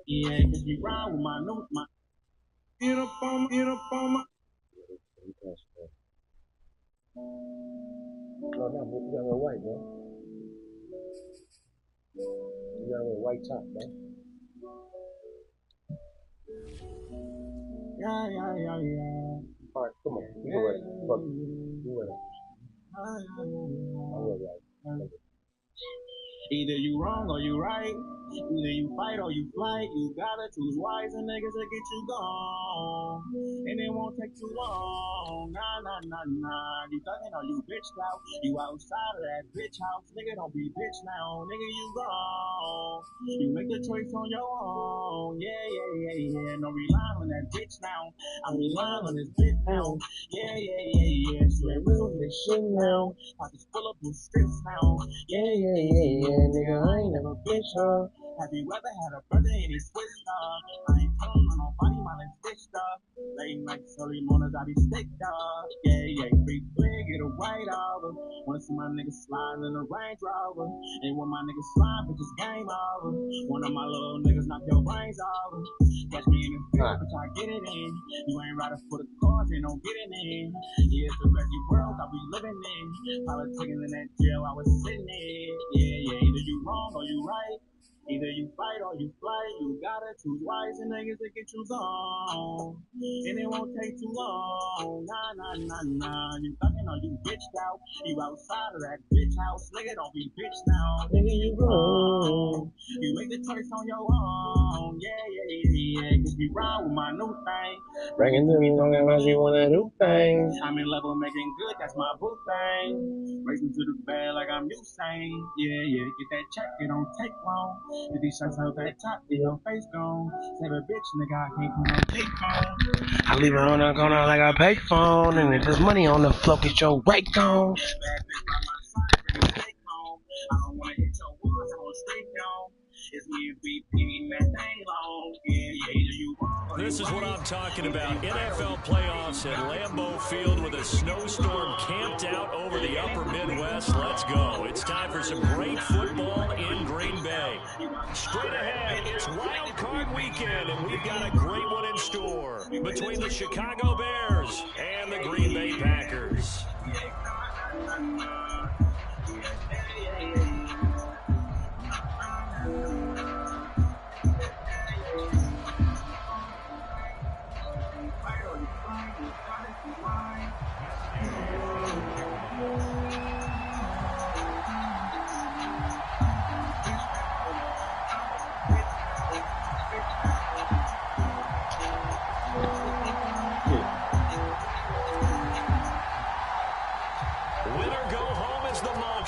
Yeah, cause you ride with my new, my. Get up on my. No, you gotta wear white, bro. You gotta wear white top, bro. Yeah. Alright, come on. You can wear it. Fuck it. You wear it. I'll wear white. Either you wrong or you right. Either you fight or you flight. You gotta choose wise and niggas to get you gone. And it won't take too long. Nah. You thuggin' or you bitched out. You outside of that bitch house. Nigga, don't be bitch now. Nigga, you gone. You make the choice on your own. Yeah. No relying on that bitch now. I'm relying on this bitch now. Yeah. Swear real this shit now. Pockets full of blue strips now. Yeah. Nigga, I ain't never bitch her. Have you ever had a brother and he switched up? I ain't telling on nobody, my life stitched up. Late nights, early mornings, I be sticked up. Yeah, free play, get a white over. Wanna see my niggas slide in the Range Rover. And when my niggas slide, bitches game over. One of my little niggas knock your brains over. Catch me in the field, bitch, I get it in. You ain't riding for the cars, ain't no getting in. Yeah, it's the crazy world I be living in. Politicking in that jail I was sitting in. Yeah, either you wrong or you right. Either you fight or you flight. You gotta choose wise and niggas to get you gone. And it won't take too long. Nah. You fucking or you bitched out. You outside of that bitch house. Nigga, don't be bitch now. Nigga, you wrong. You make the choice on your own. Yeah. Cause you ride with my new thing. Bringing to me talking about you wanna do things. I'm in level making good, that's my boo thing. Racing to the bed like I'm Usain. Yeah. Get that check, it don't take long. If these shirts out that top, get your face gone. Save a bitch, nigga, I can't put no tape on. I leave it on the corner like a payphone. And if there's money on the floor, get your rake on. Bad bitch by my side, bring a steak home. I don't wanna hit your walls, I'm on straight down. It's me and BP, that thing long. Yeah, you wrong. This is what I'm talking about. NFL playoffs at Lambeau Field with a snowstorm camped out over the upper Midwest. Let's go. It's time for some great football in Green Bay. Straight ahead, it's Wild Card Weekend, and we've got a great one in store between the Chicago Bears and the Green Bay Packers.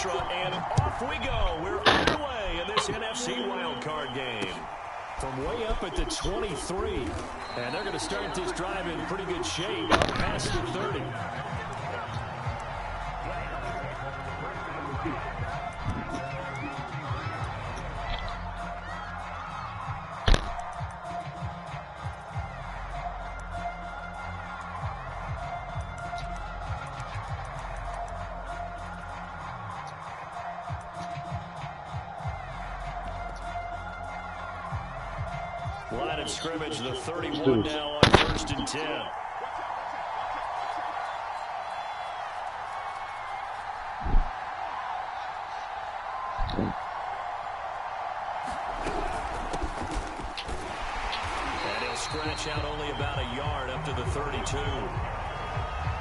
And off we go. We're underway in this NFC wildcard game. From way up at the 23. And they're going to start this drive in pretty good shape up past the 30. Line of scrimmage, the 31 now on 1st and 10. And he'll scratch out only about a yard up to the 32.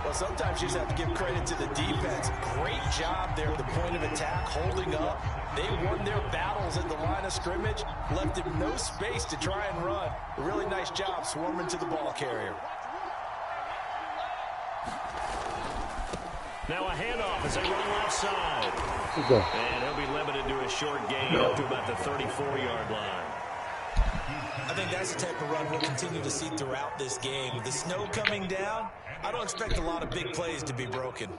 Well, sometimes you just have to give credit to the defense. Great job there at the point of attack, holding up. They won their battles at the line of scrimmage, left him no space to try and run. A really nice job swarming to the ball carrier. Now a handoff as they run left side. And he'll be limited to a short gain up to about the 34-yard line. I think that's the type of run we'll continue to see throughout this game. With the snow coming down, I don't expect a lot of big plays to be broken.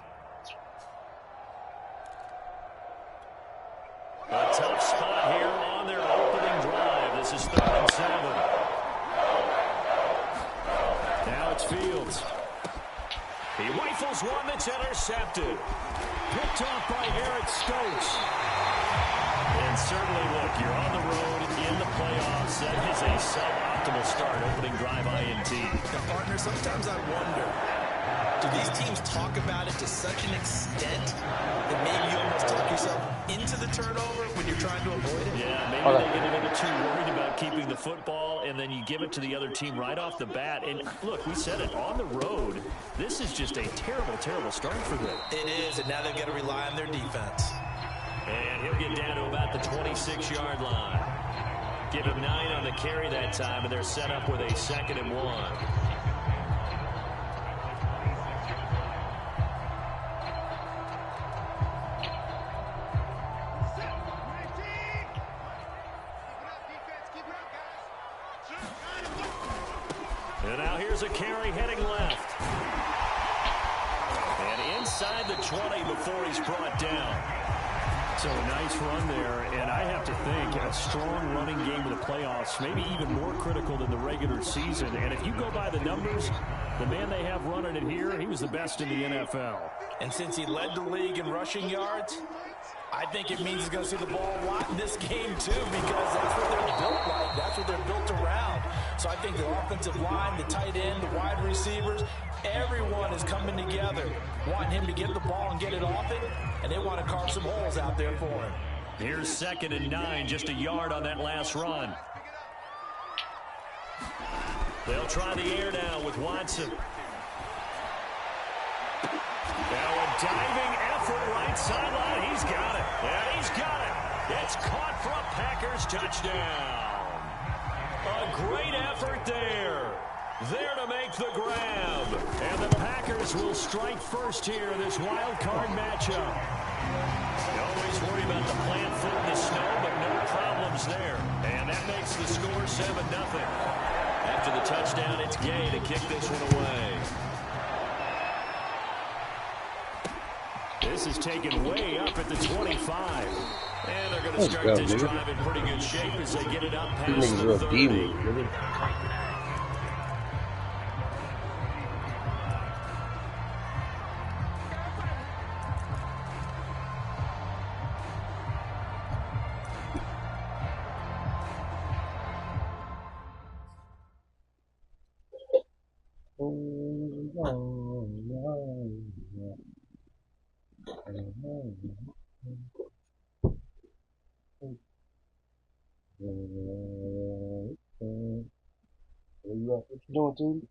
A tough spot here on their opening 7. Now it's Fields. He rifles one that's intercepted. Picked off by Eric Stokes. And certainly, look, you're on the road in the playoffs. That is a suboptimal start, opening drive INT. Now, partner, sometimes I wonder, do these teams talk about it to such an extent that maybe you almost talk yourself into the turnover when you're trying to avoid it? Yeah, maybe they get a little too worried about keeping the football, and then you give it to the other team right off the bat. And look, we said it, on the road, this is just a terrible, terrible start for them. It is, and now they've got to rely on their defense. And he'll get down to about the 26-yard line. Give him 9 on the carry that time, and they're set up with a 2nd and 1. And now here's a carry heading left. And inside the 20 before he's brought down. So a nice run there, and I have to think a strong running game in the playoffs, maybe even more critical than the regular season. And if you go by the numbers, the man they have running it here, he was the best in the NFL. And since he led the league in rushing yards, I think it means he's going to see the ball a lot in this game, too, because that's what they're built like. That's what they're built around. So I think the offensive line, the tight end, the wide receivers, everyone is coming together, wanting him to get the ball and get it off it, and they want to carve some holes out there for him. Here's 2nd and 9, just a yard on that last run. They'll try the air now with Watson. Now a diving effort right sideline. He's got it. Yeah, he's got it. It's caught for a Packers touchdown. A great effort there. There to make the grab. And the Packers will strike first here in this wild card matchup. You always worry about the plant foot in the snow, but no problems there. And that makes the score 7-0. After the touchdown, it's Gay to kick this one away. This is taken way up at the 25. And they're going to start this drive in pretty good shape as they get it up past the 30. What you doing, dude?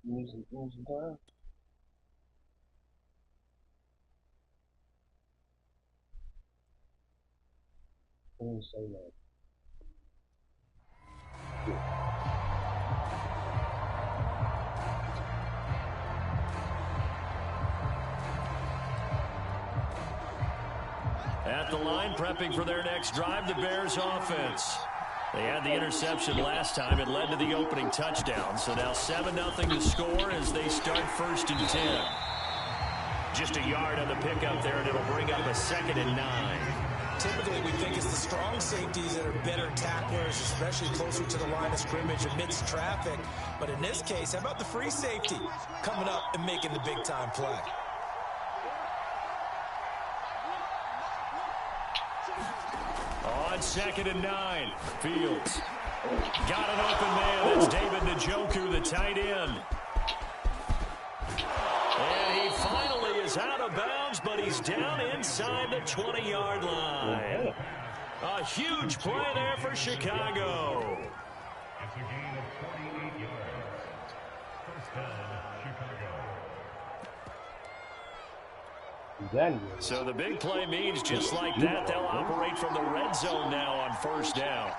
You need some time? I didn't say that. At the line, prepping for their next drive, the Bears offense. They had the interception last time. It led to the opening touchdown. So now 7-0 to score as they start 1st and 10. Just a yard on the pickup there, and it'll bring up a 2nd and 9. Typically, we think it's the strong safeties that are better tacklers, especially closer to the line of scrimmage amidst traffic. But in this case, how about the free safety coming up and making the big-time play? On 2nd and 9, Fields. Got an open man. That's David Njoku, the tight end. And he finally is out of bounds, but he's down inside the 20-yard line. A huge play there for Chicago. It's a gain of 28 yards. First down, Chicago. So the big play means just like that, they'll operate from the red zone now on 1st down.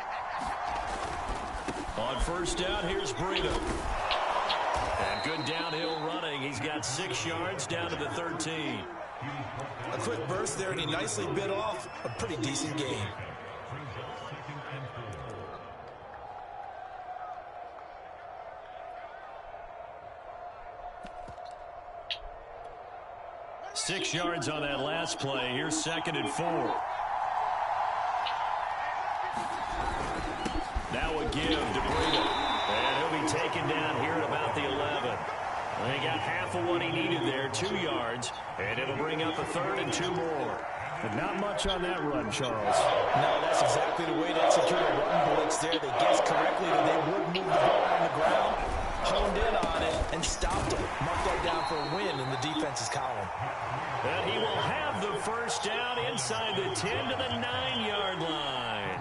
On 1st down, here's Breida. And good downhill running. He's got 6 yards down to the 13. A quick burst there, and he nicely bit off a pretty decent gain. 6 yards on that last play. Here's 2nd and 4. 2 yards, and it'll bring up a 3rd and 2 more. But not much on that run, Charles. No, that's exactly the way to execute a run blitz there. They guessed correctly that they would move the ball on the ground, honed in on it, and stopped it. Marked that down for a win in the defense's column. And he will have the first down inside the 10 to the 9-yard line.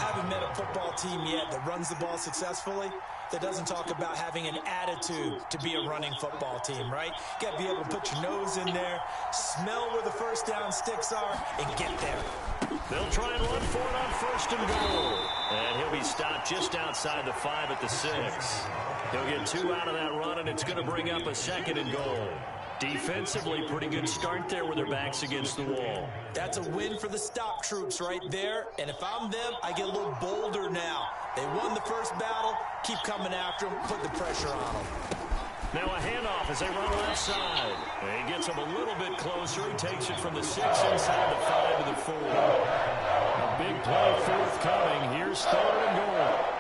Haven't met a football team yet that runs the ball successfully, that doesn't talk about having an attitude to be a running football team, right? You got to be able to put your nose in there, smell where the first down sticks are, and get there. They'll try and run for it on 1st and goal. And he'll be stopped just outside the 5 at the 6. He'll get 2 out of that run, and it's going to bring up a 2nd and goal. Defensively, pretty good start there with their backs against the wall. That's a win for the stop troops right there. And if I'm them, I get a little bolder now. They won the first battle. Keep coming after them. Put the pressure on them. Now a handoff as they run left side. And he gets him a little bit closer. He takes it from the 6 inside the 5 to the 4. A big play forthcoming. Here's 3rd and goal.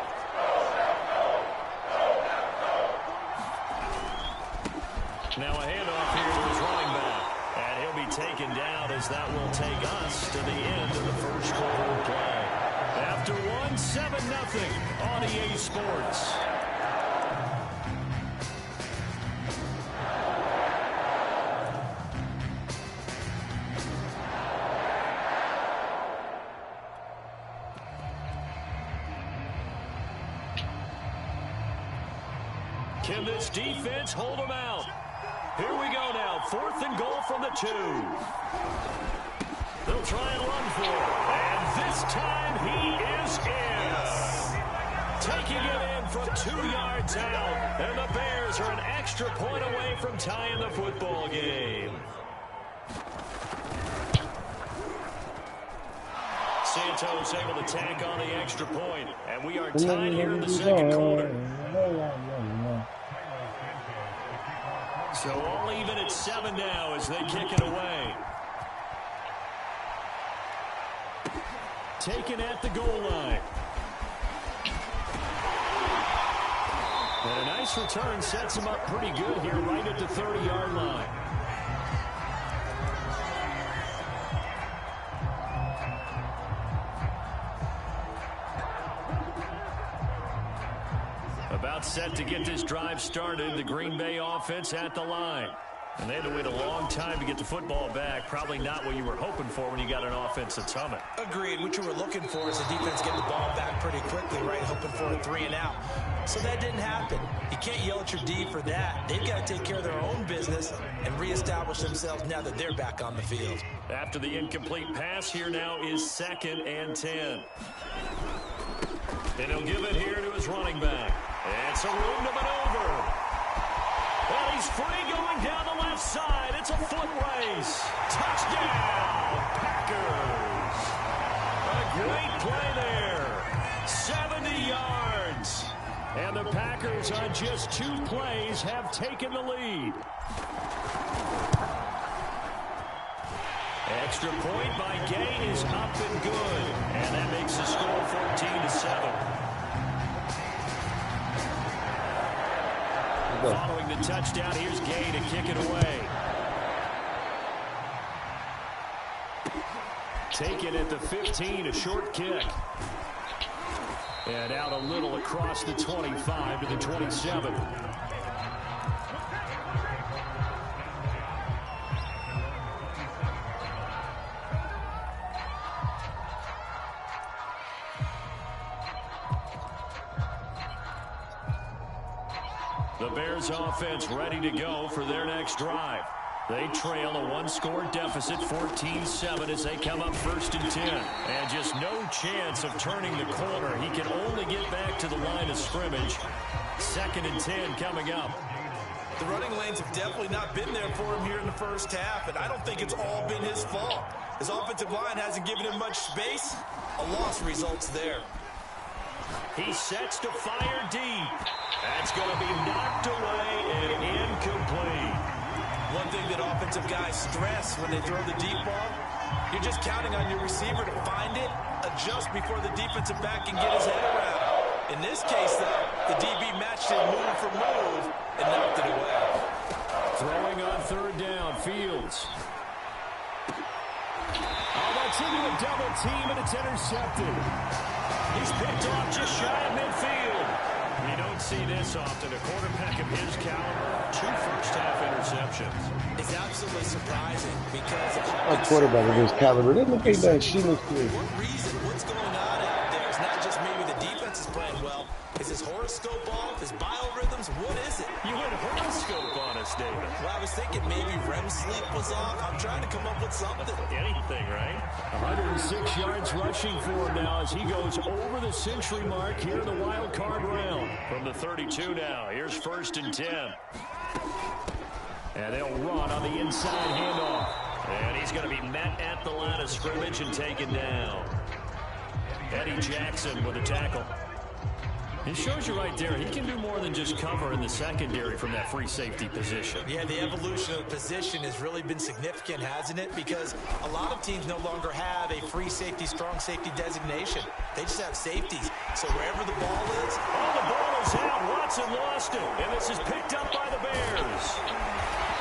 Now a handoff here to his running back. And he'll be taken down as that will take us to the end of the first quarter of play. After 1, 7-0 on EA Sports. Can this defense hold them out? Here we go now. 4th and goal from the 2. They'll try and run for it. And this time he is in. Taking it in from 2 yards out. And the Bears are an extra point away from tying the football game. Santos able to tack on the extra point. And we are tied here in the 2nd quarter. So all even at 7 now as they kick it away. Taken at the goal line. And a nice return sets him up pretty good here right at the 30-yard line. About set to get this drive started. The Green Bay offense at the line. And they had to wait a long time to get the football back. Probably not what you were hoping for when you got an offense that's humming. Agreed. What you were looking for is the defense getting the ball back pretty quickly, right? Hoping for a 3 and out. So that didn't happen. You can't yell at your D for that. They've got to take care of their own business and reestablish themselves now that they're back on the field. After the incomplete pass, here now is 2nd and 10. And he'll give it here to his running back. It's a room to maneuver. Well, he's free going down the left side. It's a foot race. Touchdown, Packers. A great play there. 70 yards. And the Packers on just 2 plays have taken the lead. Extra point by Gay is up and good. And that makes the score 14-7. Following the touchdown, here's Gay to kick it away. Taken at the 15, a short kick. And out a little across the 25 to the 27. The Bears offense ready to go for their next drive. They trail a 1-score deficit, 14-7, as they come up 1st and 10. And just no chance of turning the corner. He can only get back to the line of scrimmage. 2nd and 10 coming up. The running lanes have definitely not been there for him here in the first half, and I don't think it's all been his fault. His offensive line hasn't given him much space. A loss results there. He sets to fire deep. That's going to be knocked away and incomplete. One thing that offensive guys stress when they throw the deep ball, you're just counting on your receiver to find it, adjust before the defensive back can get his head around. In this case, though, the DB matched it move for move and knocked it away. Throwing on third down, Fields. Oh, that's into a double team, and it's intercepted. He's picked off just shy of midfield. You don't see this often. A quarterback of his caliber, 2 first-half interceptions. It's absolutely surprising because A quarterback of his caliber. They look like that. She looks good. what reason, what's going on out there? It's not just maybe the defense is playing well. Is his horoscope off? His biorhythms? What is it? You went horoscope on us, David. Well, I was thinking maybe REM sleep was off. I'm trying to come up with something. Anything, right? 106 yards rushing for him now as he goes over the century mark here in the wild card round. From the 32 now, here's 1st and 10. And they'll run on the inside handoff. And he's going to be met at the line of scrimmage and taken down. Eddie Jackson with a tackle. It shows you right there, he can do more than just cover in the secondary from that free safety position. Yeah, the evolution of the position has really been significant, hasn't it? Because a lot of teams no longer have a free safety, strong safety designation. They just have safeties. So wherever the ball is... Oh, the ball is out. Watson lost it. And this is picked up by the Bears.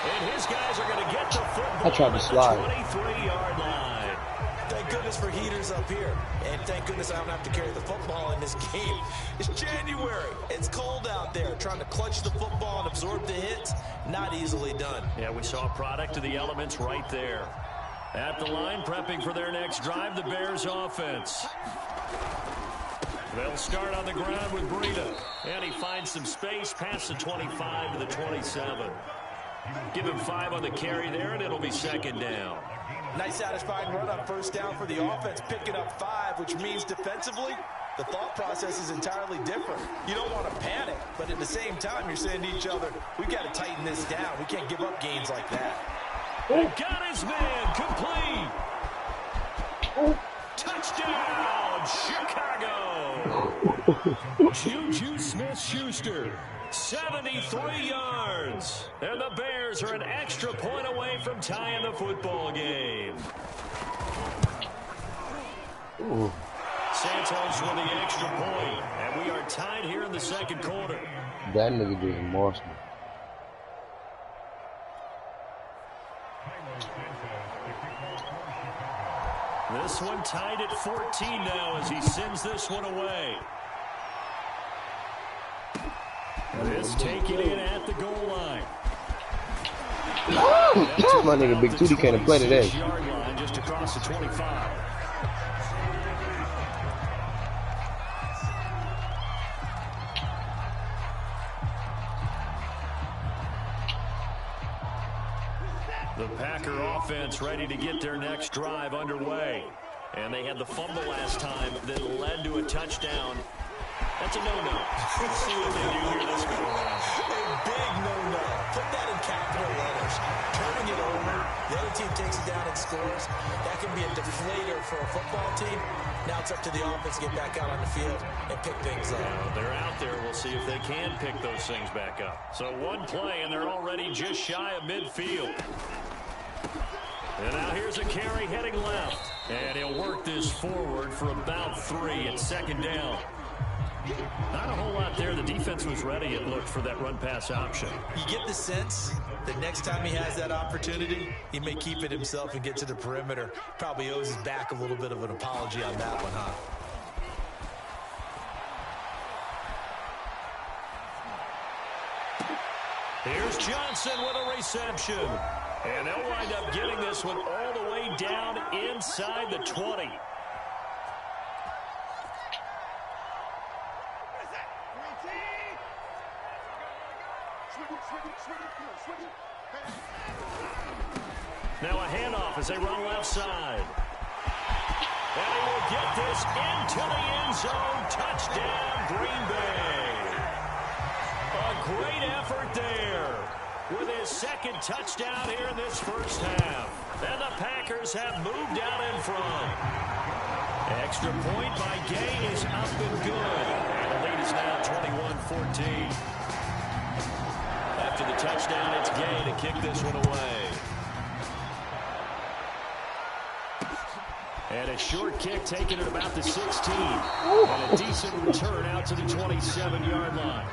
And his guys are going to get the football I tried to slide. at the 23-yard line. Thank goodness for heaters up here. And thank goodness I don't have to carry the football in this game. It's January. It's cold out there. Trying to clutch the football and absorb the hits, not easily done. Yeah, we saw a product of the elements right there. At the line, prepping for their next drive, the Bears offense. They'll start on the ground with Breida. And he finds some space past the 25 to the 27. Give him 5 on the carry there, and it'll be 2nd down. Nice satisfying run on 1st down for the offense, picking up 5, which means defensively, the thought process is entirely different. You don't want to panic, but at the same time, you're saying to each other, we've got to tighten this down. We can't give up gains like that. Got his man, complete. Touchdown, Chicago. Juju Smith-Schuster. 73 yards. And the Bears are an extra point away from tying the football game. Ooh. Santos with the extra point. And we are tied here in the 2nd quarter. That nigga did Morrison. This one tied at 14 now as he sends this one away. This taken in at the goal line. My nigga Big Tootie can't play today. Yard line just across the 25. The Packer offense ready to get their next drive underway. And they had the fumble last time that led to a touchdown. That's a no-no. Let's see what they do here this go around. A big no-no. Put that in capital letters. Turning it over, the other team takes it down and scores. That can be a deflator for a football team. Now it's up to the offense to get back out on the field and pick things up. They're out there. We'll see if they can pick those things back up. So one play, and they're already just shy of midfield. And now here's a carry heading left. And he'll work this forward for about 3 at 2nd down. Not a whole lot there. The defense was ready, it looked, for that run-pass option. You get the sense that next time he has that opportunity, he may keep it himself and get to the perimeter. Probably owes his back a little bit of an apology on that one, huh? Here's Johnson with a reception. And they'll wind up getting this one all the way down inside the 20. Now a handoff as they run left side. And he will get this into the end zone. Touchdown, Green Bay. A great effort there with his 2nd touchdown here in this 1st half. And the Packers have moved out in front. Extra point by Gay is up and good. And the lead is now 21-14. After the touchdown, it's Gay to kick this one away. And a short kick taken at about the 16. And a decent return out to the 27-yard line.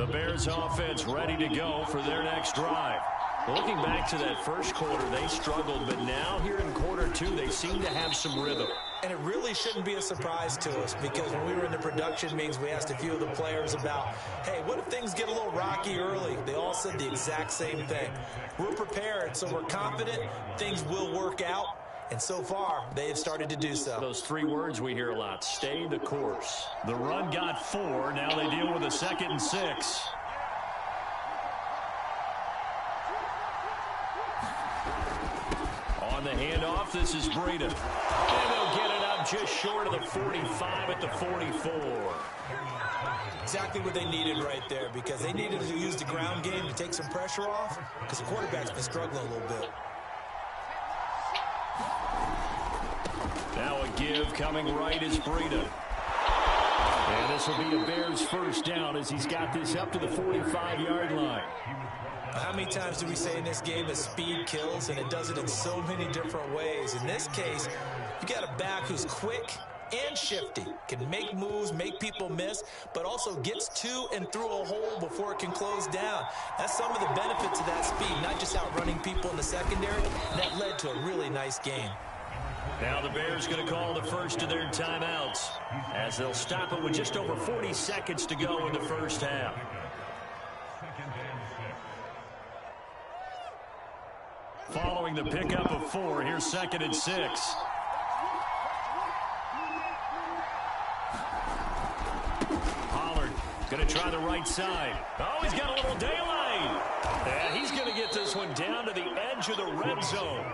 The Bears offense ready to go for their next drive. Looking back to that first quarter, they struggled, but now here in quarter two, they seem to have some rhythm. And it really shouldn't be a surprise to us, because when we were in the production meetings, we asked a few of the players about, hey, what if things get a little rocky early? They all said the exact same thing. We're prepared, so we're confident things will work out. And so far, they have started to do so. Those three words we hear a lot: stay the course. The run got 4. Now they deal with a 2nd and 6. On the handoff, this is Breida. And they'll get it up just short of the 45 at the 44. Exactly what they needed right there, because they needed to use the ground game to take some pressure off, because the quarterback's been struggling a little bit. Now a give coming right is Breida. And this will be a Bears first down as he's got this up to the 45-yard line. How many times do we say in this game that speed kills, and it does it in so many different ways? In this case, you got a back who's quick and shifty, can make moves, make people miss, but also gets to and through a hole before it can close down. That's some of the benefits of that speed, not just outrunning people in the secondary. That led to a really nice game. Now the Bears going to call the first of their timeouts as they'll stop it with just over 40 seconds to go in the first half. Following the pickup of 4, here's 2nd and 6. Pollard going to try the right side. Oh, he's got a little daylight. Yeah, he's going to get this one down to the edge of the red zone.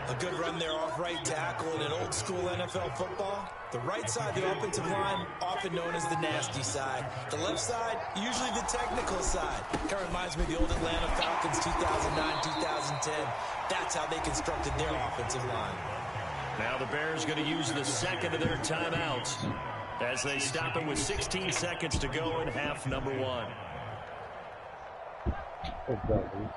A good run there off right tackle in an old school NFL football. The right side of the offensive line, often known as the nasty side. The left side, usually the technical side. Kind of reminds me of the old Atlanta Falcons 2009, 2010. That's how they constructed their offensive line. Now the Bears going to use the second of their timeouts as they stop it with 16 seconds to go in half number 1. Exactly.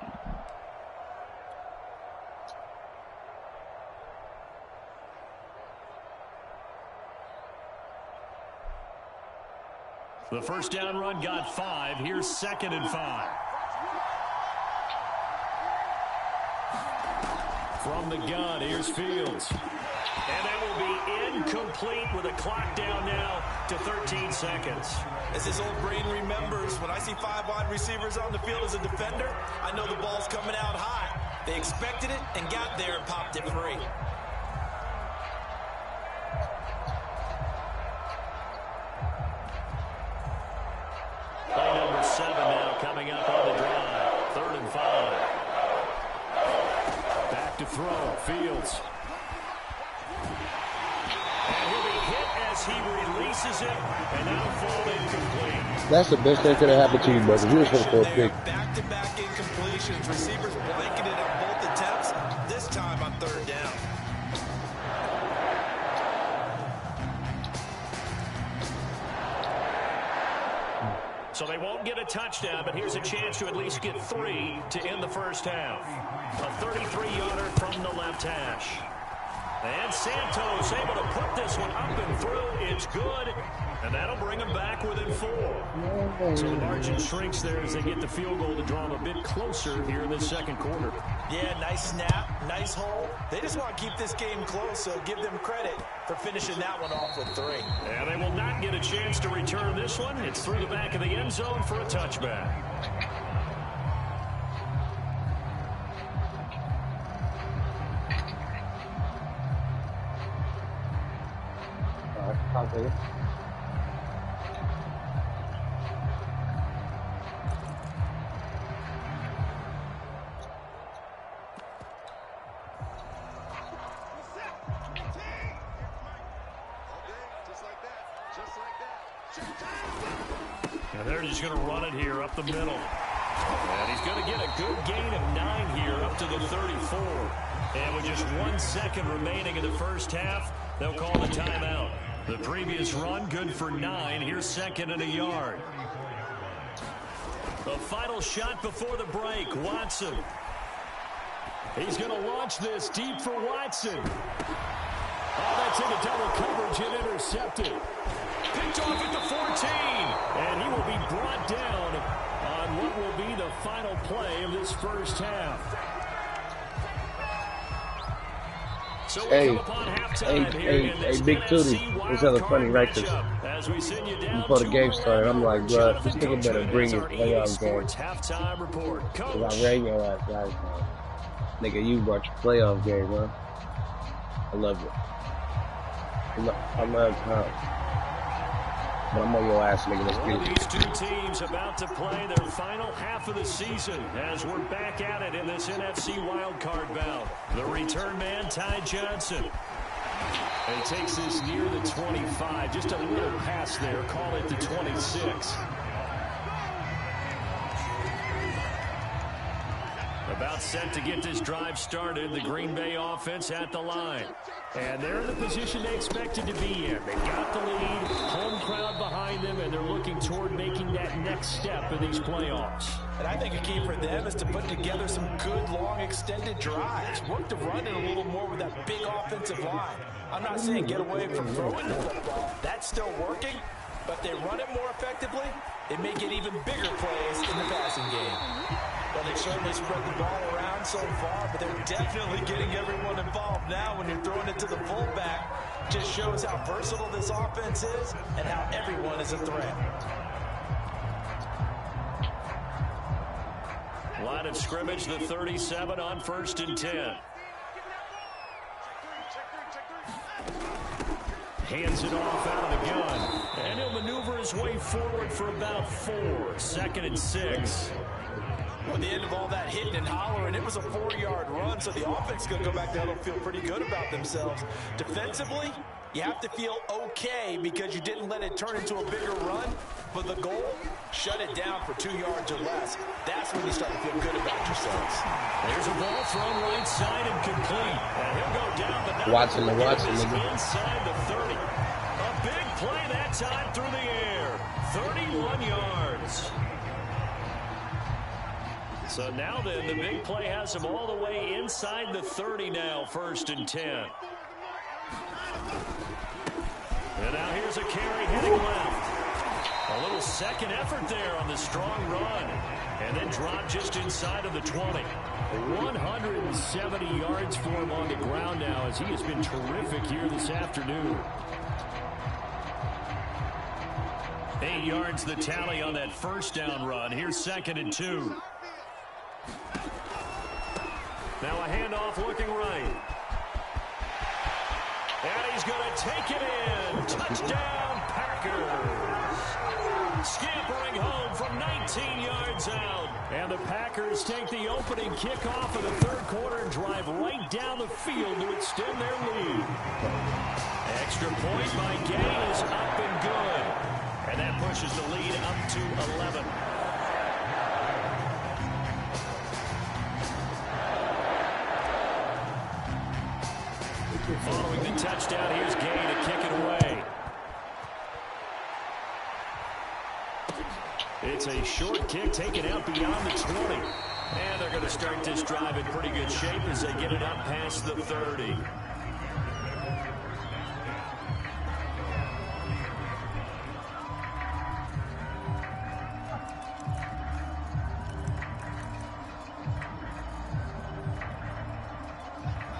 The first down run got 5. Here's 2nd and 5. From the gun, here's Fields. And that will be incomplete with a clock down now to 13 seconds. As his old brain remembers, when I see 5 wide receivers on the field as a defender, I know the ball's coming out high. They expected it and got there and popped it free. Play number 7 now coming up on the drive. 3rd and 5. Back to throw. Fields. And he'll be hit as he releases it, and that'll fall incomplete. That's the best thing could have happened to you, brother. You were supposed to pick. Back-to-back incompletions. Receivers blanketed on both attempts, this time on 3rd down. So they won't get a touchdown, but here's a chance to at least get 3 to end the first half. A 33-yarder from the left hash. And Santos able to put this one up and through. It's good, and that'll bring them back within 4. So the margin shrinks there as they get the field goal to draw them a bit closer here in the second quarter. Yeah, nice snap, nice hole. They just want to keep this game close, so give them credit for finishing that one off with 3. And they will not get a chance to return this one. It's through the back of the end zone for a touchback. I'll take it. And they're just going to run it here up the middle. And he's going to get a good gain of 9 here up to the 34. And with just 1 second remaining in the first half, they'll call the timeout. The previous run good for 9. Here's 2nd and a yard. The final shot before the break. Watson. He's going to launch this deep for Watson. Oh, that's into double coverage and intercepted. picked off at the 14. And he will be brought down on what will be the final play of this first half. So Hey, Big Tootie, this other funny right there. Before the game started, I'm like, bro, this nigga better bring his playoff game. Cause I ran your ass guys. Nigga, you brought your playoff game, bro. I love it. I love how. But I'm on your ass, nigga. Let's get it. These two teams about to play their final half of the season as we're back at it in this NFC wildcard bout. The return man, Ty Johnson. And he takes this near the 25. Just a little pass there. Call it the 26. About set to get this drive started. The Green Bay offense at the line. And they're in the position they expected to be in. They've got the lead, home crowd behind them, and they're looking toward making that next step in these playoffs. And I think a key for them is to put together some good, long, extended drives. Work the run in a little more with that big offensive line. I'm not saying get away from throwing the football. That's still working. But if they run it more effectively, they may get even bigger plays in the passing game. Well, they've certainly spread the ball around so far, but they're definitely getting everyone involved now when you're throwing it to the fullback. Just shows how versatile this offense is and how everyone is a threat. Line of scrimmage, the 37 on 1st and 10. Hands it off out of the gun. And he'll maneuver his way forward for about 4. 2nd and 6. At the end of all that hitting and hollering, it was a 4-yard run, so the offense is going to go back there and feel pretty good about themselves. Defensively, you have to feel okay because you didn't let it turn into a bigger run. But the goal, shut it down for 2 yards or less. That's when you start to feel good about yourselves. There's a ball thrown right side and complete. And he'll go down, but now Watson. inside the 30. A big play that time through the air. 31 yards. So now then, the big play has him all the way inside the 30 now, 1st and 10. And now here's a carry heading left. A little second effort there on the strong run. And then drop just inside of the 20. 170 yards for him on the ground now as he has been terrific here this afternoon. 8 yards the tally on that first down run. Here's 2nd and 2. Now a handoff looking right. And he's going to take it in. Touchdown, Packers. Scampering home from 19 yards out. And the Packers take the opening kickoff of the 3rd quarter and drive right down the field to extend their lead. Extra point by Gay is up and good. And that pushes the lead up to 11. Following the touchdown, here's Gay to kick it away. It's a short kick taken out beyond the 20. And they're going to start this drive in pretty good shape as they get it up past the 30.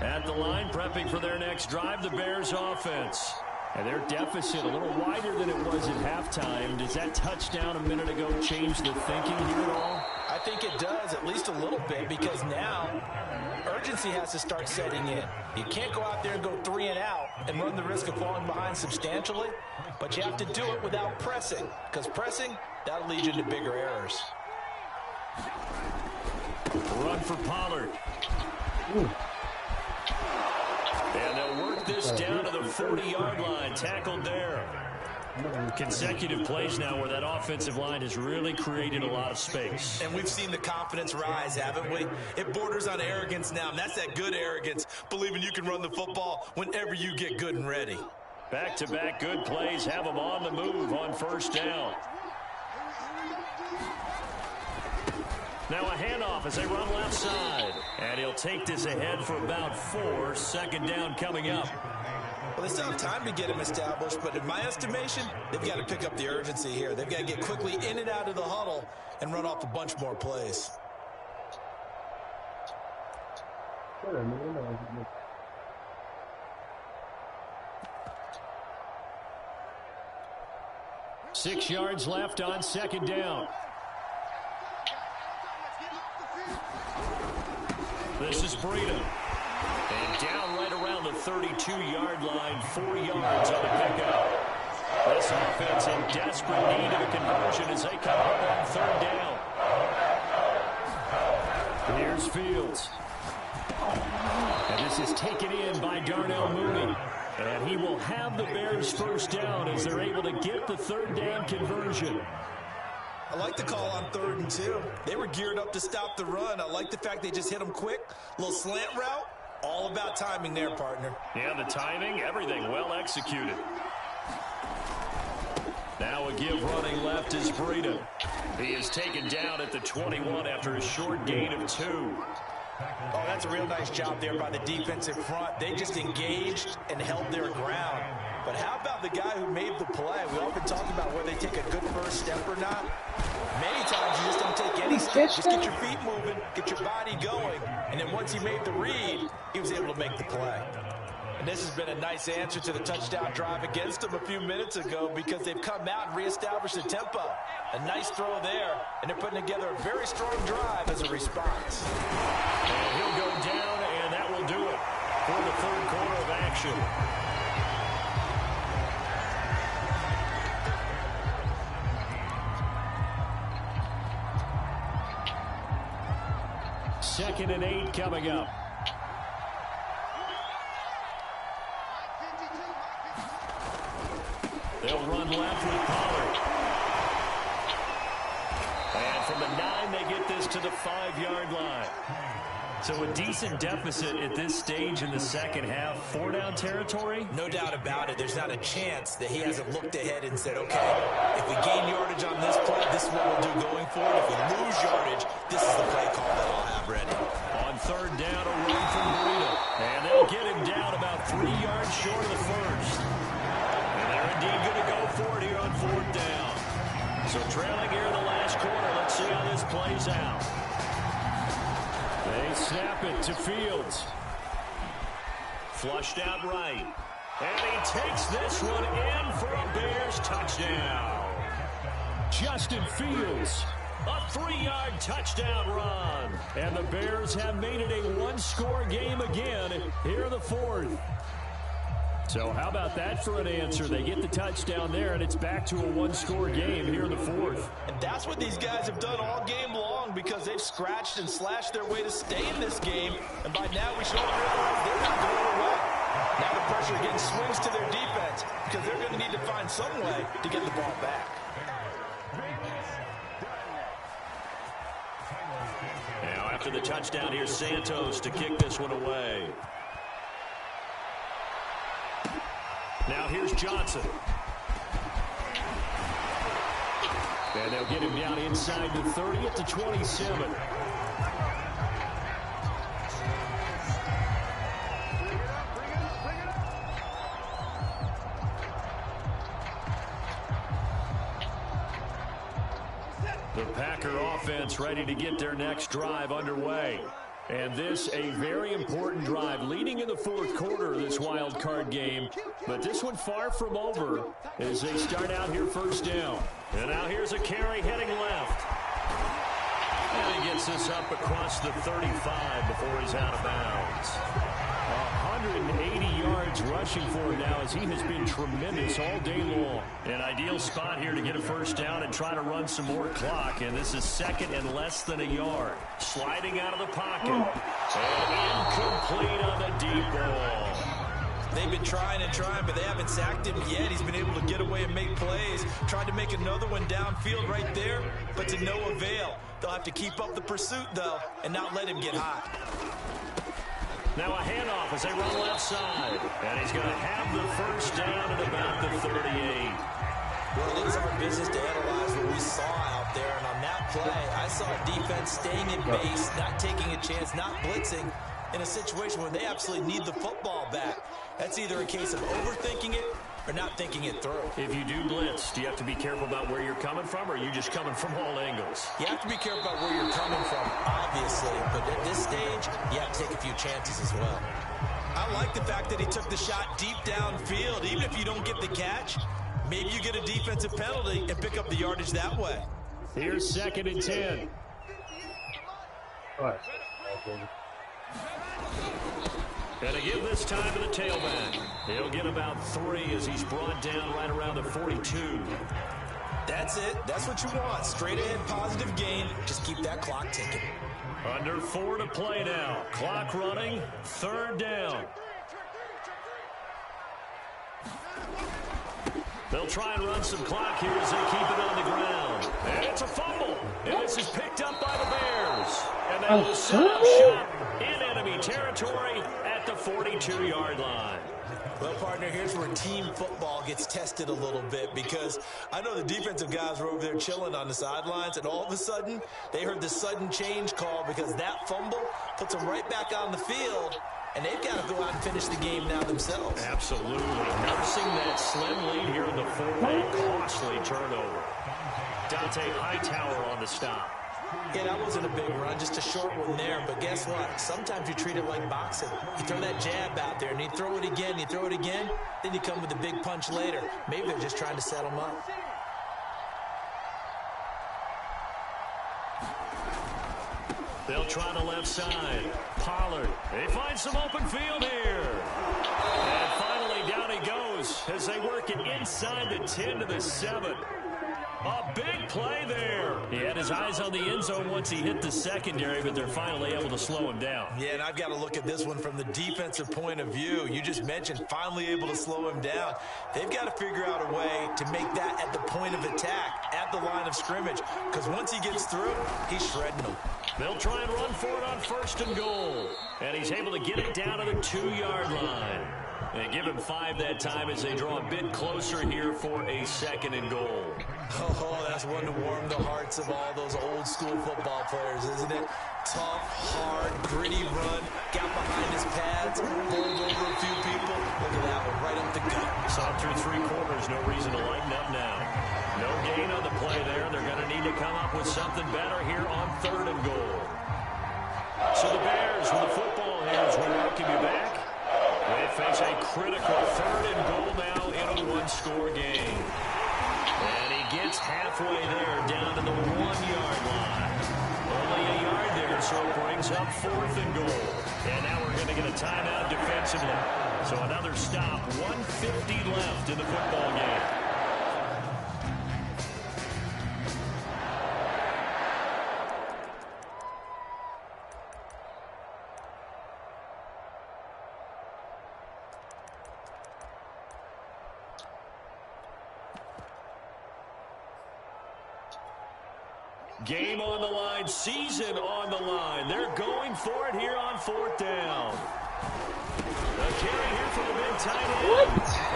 At the line, prepping for their next drive, the Bears offense. And their deficit a little wider than it was at halftime. Does that touchdown a minute ago change the thinking here at all? I think it does, at least a little bit, because now urgency has to start setting in. You can't go out there and go 3 and out and run the risk of falling behind substantially, but you have to do it without pressing, because pressing, that'll lead you into bigger errors. Run for Pollard. Ooh. And they'll work this down to the 40-yard line. Tackled there. Consecutive plays now where that offensive line has really created a lot of space. And we've seen the confidence rise, haven't we? It borders on arrogance now, and that's that good arrogance, believing you can run the football whenever you get good and ready. Back-to-back good plays have them on the move on 1st down. Now a handoff as they run left side. And he'll take this ahead for about 4. 2nd down coming up. Well, Well, they still have time to get him established, but in my estimation, they've got to pick up the urgency here. They've got to get quickly in and out of the huddle and run off a bunch more plays. Six yards left on second down. This is Breida. And down right around the 32-yard line, 4 yards on the pickup. This offense in desperate need of a conversion as they come up on third down. Here's Fields. And this is taken in by Darnell Mooney. And he will have the Bears first down as they're able to get the third down conversion. I like the call on 3rd and 2. They were geared up to stop the run. I like the fact they just hit them quick. A little slant route. All about timing there, partner. Yeah, the timing, everything well executed. Now a give running left is Breida. He is taken down at the 21 after a short gain of 2. Oh, that's a real nice job there by the defensive front. They just engaged and held their ground. But how about the guy who made the play? We often talk about whether they take a good first step or not. Many times you just don't take any step. Just get your feet moving, get your body going. And then once he made the read, he was able to make the play. And this has been a nice answer to the touchdown drive against them a few minutes ago because they've come out and reestablished the tempo. A nice throw there, and they're putting together a very strong drive as a response. And he'll go down, and that will do it for the third quarter of action. Second and 8 coming up. They'll run left with Pollard. And from the 9, they get this to the 5-yard line. So a decent deficit at this stage in the second half. 4-down territory? No doubt about it. There's not a chance that he hasn't looked ahead and said, okay, if we gain yardage on this play, this is what we'll do going forward. If we lose yardage, this is the play call that I'll have ready. On third down, a run from Breida. And they'll get him down about 3 yards short of the first. And they're indeed going to go for it here on fourth down. So trailing here in the last quarter. Let's see how this plays out. They snap it to Fields. Flushed out right. And he takes this one in for a Bears touchdown. Justin Fields, a 3-yard touchdown run. And the Bears have made it a one-score game again here in the fourth. So how about that for an answer? They get the touchdown there, and it's back to a one-score game here in the fourth. And that's what these guys have done all game long because they've scratched and slashed their way to stay in this game. And by now we should all realize they're not going away. Now the pressure again swings to their defense because they're going to need to find some way to get the ball back. Now after the touchdown, here's Santos to kick this one away. Now here's Johnson. And they'll get him down inside the 30 at the 27. The Packer offense ready to get their next drive underway. And this a very important drive leading in the fourth quarter of this wild card game. But this one far from over as they start out here first down. And now here's a carry heading left. And he gets this up across the 35 before he's out of bounds. 180 yards rushing for him now as he has been tremendous all day long. An ideal spot here to get a first down and try to run some more clock. And this is second and less than a yard. Sliding out of the pocket. And incomplete on the deep ball. They've been trying and trying, but they haven't sacked him yet. He's been able to get away and make plays. Tried to make another one downfield right there, but to no avail. They'll have to keep up the pursuit, though, and not let him get hot. Now a handoff as they run left side. And he's going to have the first down at about the 38. Well, it is our business to analyze what we saw out there. And on that play, I saw a defense staying in base, not taking a chance, not blitzing in a situation where they absolutely need the football back. That's either a case of overthinking it or not thinking it through. If you do blitz, do you have to be careful about where you're coming from, or are you just coming from all angles? You have to be careful about where you're coming from, obviously, but at this stage, you have to take a few chances as well. I like the fact that he took the shot deep downfield. Even if you don't get the catch, maybe you get a defensive penalty and pick up the yardage that way. Here's 2nd and 10. All right. And to give this time to the tailback. He'll get about 3 as he's brought down right around the 42. That's it. That's what you want. Straight ahead positive gain. Just keep that clock ticking. Under 4 to play now. Clock running. 3rd down. They'll try and run some clock here as they keep it on the ground. And it's a fumble. And this is picked up by the Bears. And they will set up shop in enemy territory at the 42-yard line. Well, partner, here's where team football gets tested a little bit, because I know the defensive guys were over there chilling on the sidelines, and all of a sudden, they heard the sudden change call because that fumble puts them right back on the field, and they've got to go out and finish the game now themselves. Absolutely. Nursing that slim lead here in the 4th, a costly turnover. Dante Hightower on the stop. Yeah, that wasn't a big run, just a short one there. But guess what? Sometimes you treat it like boxing. You throw that jab out there, and you throw it again, you throw it again, then you come with a big punch later. Maybe they're just trying to set them up. They'll try the left side. Pollard. They find some open field here. And finally, down he goes as they work it inside the 10 to the 7. A big play there. He had his eyes on the end zone once he hit the secondary, but they're finally able to slow him down. Yeah, and I've got to look at this one from the defensive point of view. You just mentioned finally able to slow him down. They've got to figure out a way to make that at the point of attack, at the line of scrimmage, because once he gets through, he's shredding them. They'll try and run for it on 1st and goal. And he's able to get it down to the 2-yard line. They give him 5 that time as they draw a bit closer here for a 2nd and goal. Oh, that's one to warm the hearts of all those old school football players, isn't it? Tough, hard, gritty run, got behind his pads, bowled over a few people. Look at that one, right up the gut. Saw through 3 quarters, no reason to lighten up now. No gain on the play there. They're going to need to come up with something better here on 3rd and goal. So the Bears with the football here as we welcome you back. They face a critical 3rd and goal now in a 1-score game. And he gets halfway there down to the 1-yard line. Only a yard there, so it brings up 4th and goal. And now we're going to get a timeout defensively. So another stop, 1:50 left in the football game. Game on the line, season on the line. They're going for it here on 4th down. A carry here from the big tight end. What?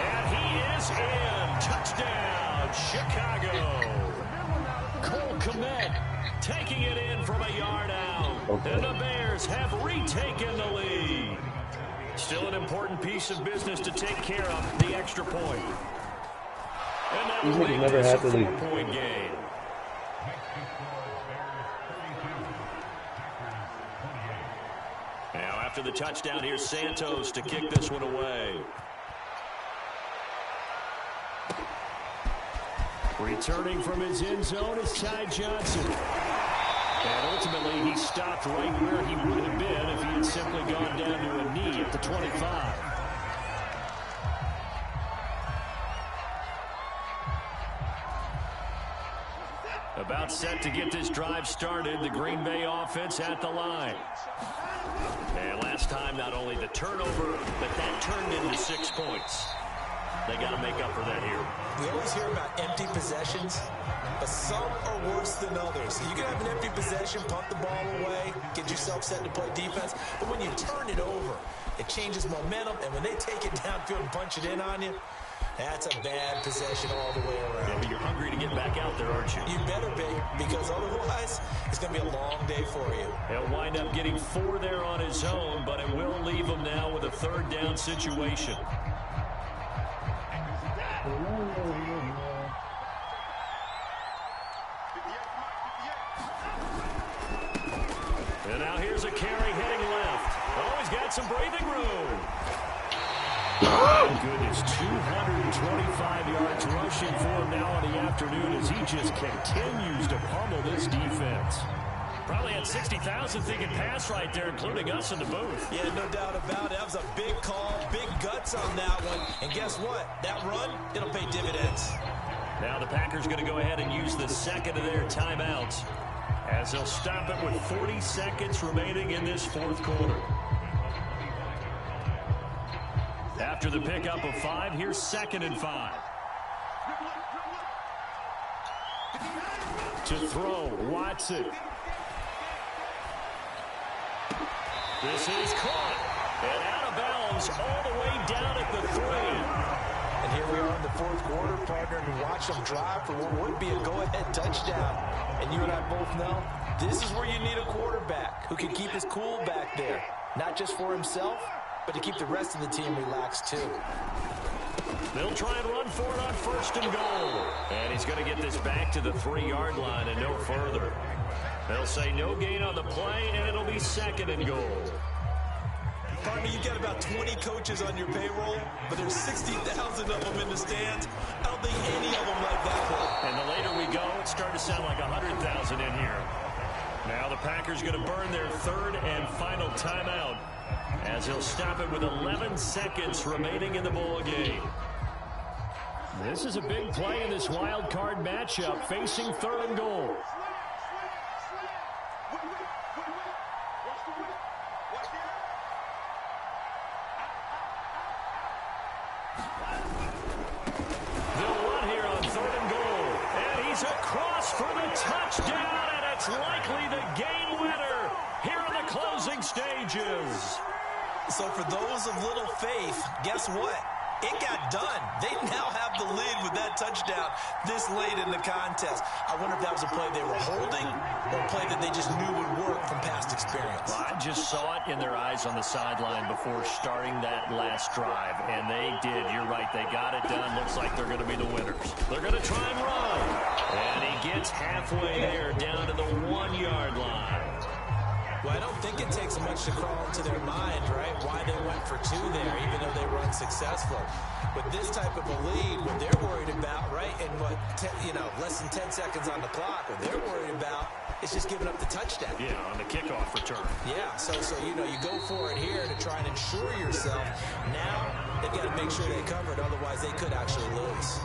And he is in. Touchdown, Chicago. Cole Kmet taking it in from a yard out. Okay. And the Bears have retaken the lead. Still an important piece of business to take care of, the extra point. And that will make this a 4-point game. Now after the touchdown, here's Santos to kick this one away. Returning from his end zone is Ty Johnson. And ultimately, he stopped right where he would have been if he had simply gone down to a knee at the 25. About set to get this drive started, the Green Bay offense at the line. And last time, not only the turnover, but that turned into 6 points. They got to make up for that here. We always hear about empty possessions, but some are worse than others. You can have an empty possession, punt the ball away, get yourself set to play defense, but when you turn it over, it changes momentum, and when they take it downfield and punch it in on you, That's a bad possession all the way around. Yeah, but you're hungry to get back out there, aren't you? You better be, because otherwise it's going to be a long day for you. He'll wind up getting 4 there on his own, but it will leave him now with a 3rd down situation. And now here's a carry heading left. Oh, he's got some breathing room. Oh, goodness, 225 yards rushing for him now in the afternoon as he just continues to pummel this defense. Probably had 60,000 thinking pass right there, including us in the booth. Yeah, no doubt about it. That was a big call, big guts on that one. And guess what? That run, it'll pay dividends. Now the Packers going to go ahead and use the 2nd of their timeouts as they'll stop it with 40 seconds remaining in this 4th quarter. After the pickup of 5, here's 2nd and 5. To throw, Watson. This is caught. And out of bounds all the way down at the 3. And here we are in the 4th quarter, partner, and watch them drive for what would be a go-ahead touchdown. And you and I both know this is where you need a quarterback who can keep his cool back there. Not just for himself, but to keep the rest of the team relaxed too. They'll try and run for it on 1st and goal. And he's going to get this back to the 3-yard line and no further. They'll say no gain on the play, and it'll be 2nd and goal. Partner, you've got about 20 coaches on your payroll, but there's 60,000 of them in the stands. I don't think any of them like that play. And the later we go, it's starting to sound like 100,000 in here. Now the Packers going to burn their 3rd and final timeout as he'll stop it with 11 seconds remaining in the ball game. This is a big play in this wild card matchup, facing 3rd and goal. They'll run here on 3rd and goal. And he's across for the touchdown, and it's likely the game winner here in the closing stages. So for those of little faith, guess what? It got done. They now have the lead with that touchdown this late in the contest. I wonder if that was a play they were holding or a play that they just knew would work from past experience. Well, I just saw it in their eyes on the sideline before starting that last drive, and they did. You're right. They got it done. Looks like they're going to be the winners. They're going to try and run. And he gets halfway there down to the 1-yard line. Well, I don't think it takes much to crawl into their mind, right, why they went for 2 there, even though they were unsuccessful. With this type of a lead, what they're worried about, right, and less than 10 seconds on the clock, what they're worried about is just giving up the touchdown. Yeah, on the kickoff return. Yeah, so you go for it here to try and ensure yourself. Now, they've got to make sure they cover it, otherwise they could actually lose.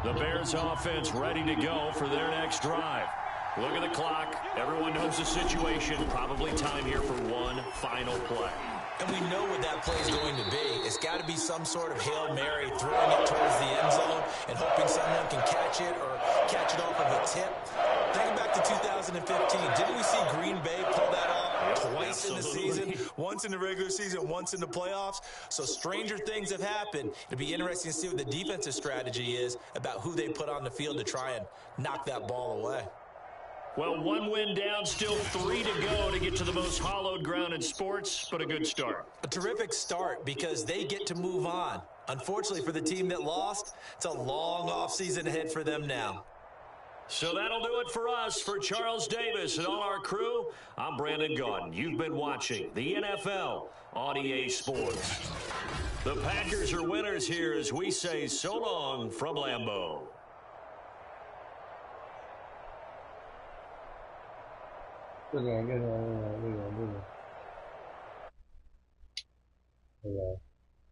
The Bears offense ready to go for their next drive. Look at the clock. Everyone knows the situation. Probably time here for one final play. And we know what that play is going to be. It's got to be some sort of Hail Mary, throwing it towards the end zone and hoping someone can catch it or catch it off of a tip. Thinking back to 2015, didn't we see Green Bay pull that off twice in the season? Once in the regular season, once in the playoffs. So stranger things have happened. It'll be interesting to see what the defensive strategy is about who they put on the field to try and knock that ball away. Well, 1 win down, still 3 to go to get to the most hallowed ground in sports, but a good start. A terrific start because they get to move on. Unfortunately for the team that lost, it's a long offseason ahead for them now. So that'll do it for us. For Charles Davis and all our crew, I'm Brandon Gaudin. You've been watching the NFL on EA Sports. The Packers are winners here as we say so long from Lambeau. Good one.